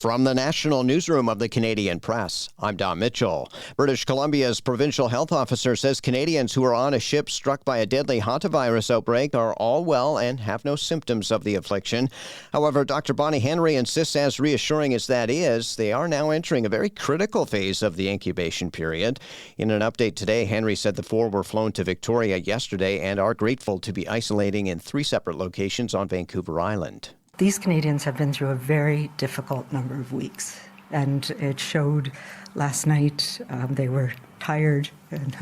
From the National Newsroom of the Canadian Press, I'm Don Mitchell. British Columbia's provincial health officer says Canadians who are on a ship struck by a deadly Hantavirus outbreak are all well and have no symptoms of the affliction. However, Dr. Bonnie Henry insists, as reassuring as that is, they are now entering a very critical phase of the incubation period. In an update today, Henry said the 4 were flown to Victoria yesterday and are grateful to be isolating in 3 separate locations on Vancouver Island. These Canadians have been through a very difficult number of weeks, and it showed last night. They were tired and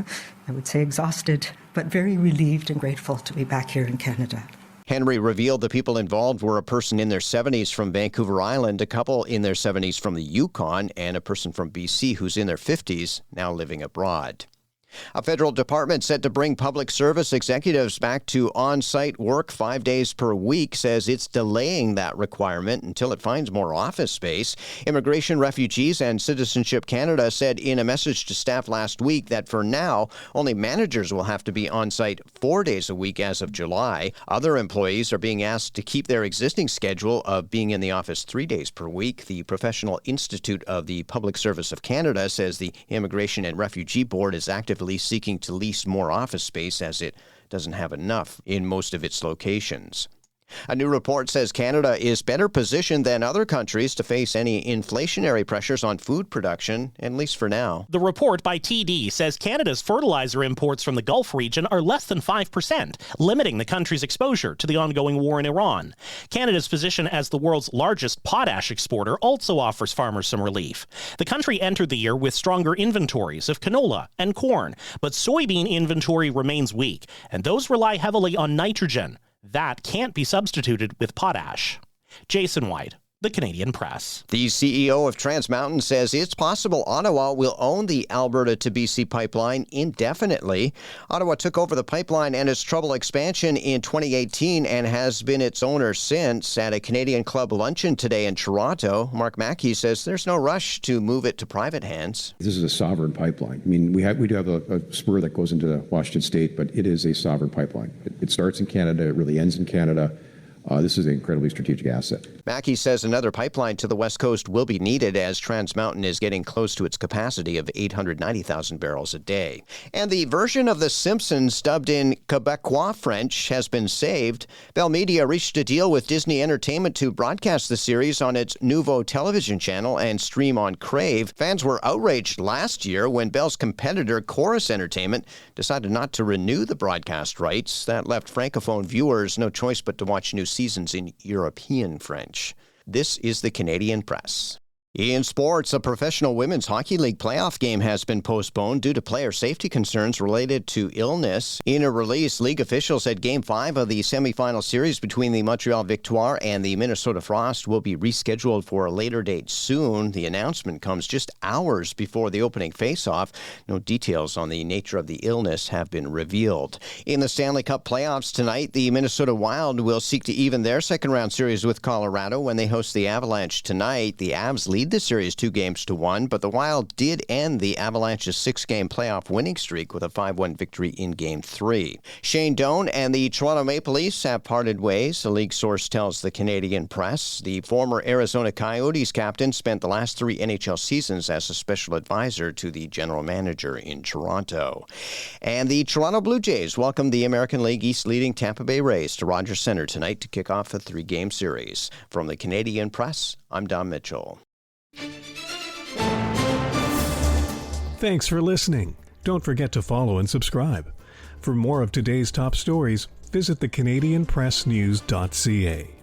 I would say exhausted, but very relieved and grateful to be back here in Canada. Henry revealed the people involved were a person in their 70s from Vancouver Island, a couple in their 70s from the Yukon, and a person from BC who's in their 50s, now living abroad. A federal department set to bring public service executives back to on-site work 5 days per week says it's delaying that requirement until it finds more office space. Immigration, Refugees, and Citizenship Canada said in a message to staff last week that for now, only managers will have to be on-site 4 days a week as of July. Other employees are being asked to keep their existing schedule of being in the office 3 days per week. The Professional Institute of the Public Service of Canada says the Immigration and Refugee Board is actively seeking to lease more office space as it doesn't have enough in most of its locations. A new report says Canada is better positioned than other countries to face any inflationary pressures on food production, at least for now. The report by TD says Canada's fertilizer imports from the Gulf region are less than 5%, limiting the country's exposure to the ongoing war in Iran. Canada's position as the world's largest potash exporter also offers farmers some relief. The country entered the year with stronger inventories of canola and corn, but soybean inventory remains weak, and those rely heavily on nitrogen. That can't be substituted with potash. Jason White, The Canadian Press. The CEO of Trans Mountain says it's possible Ottawa will own the Alberta to BC pipeline indefinitely. Ottawa took over the pipeline and its troubled expansion in 2018 and has been its owner since. At a Canadian Club luncheon today in Toronto, Mark Mackey says there's no rush to move it to private hands. This is a sovereign pipeline. I mean, we do have a spur that goes into Washington State, but it is a sovereign pipeline. It starts in Canada, it really ends in Canada. This is an incredibly strategic asset. Mackey says another pipeline to the West Coast will be needed as Trans Mountain is getting close to its capacity of 890,000 barrels a day. And the version of The Simpsons dubbed in Quebecois French has been saved. Bell Media reached a deal with Disney Entertainment to broadcast the series on its Nouveau television channel and stream on Crave. Fans were outraged last year when Bell's competitor Chorus Entertainment decided not to renew the broadcast rights. That left Francophone viewers no choice but to watch new seasons in European French. This is the Canadian Press. In sports, a professional women's hockey league playoff game has been postponed due to player safety concerns related to illness. In a release, league officials said Game 5 of the semifinal series between the Montreal Victoire and the Minnesota Frost will be rescheduled for a later date soon. The announcement comes just hours before the opening face-off. No details on the nature of the illness have been revealed. In the Stanley Cup playoffs tonight, the Minnesota Wild will seek to even their second-round series with Colorado when they host the Avalanche tonight. The Avs lead the series 2-1, but the Wild did end the Avalanche's 6-game playoff winning streak with a 5-1 victory in Game 3. Shane Doan and the Toronto Maple Leafs have parted ways, a league source tells the Canadian Press. The former Arizona Coyotes captain spent the last 3 NHL seasons as a special advisor to the general manager in Toronto. And the Toronto Blue Jays welcomed the American League East leading Tampa Bay Rays to Rogers Centre tonight to kick off a 3-game series. From the Canadian Press, I'm Don Mitchell. Thanks for listening. Don't forget to follow and subscribe. For more of today's top stories, visit thecanadianpressnews.ca.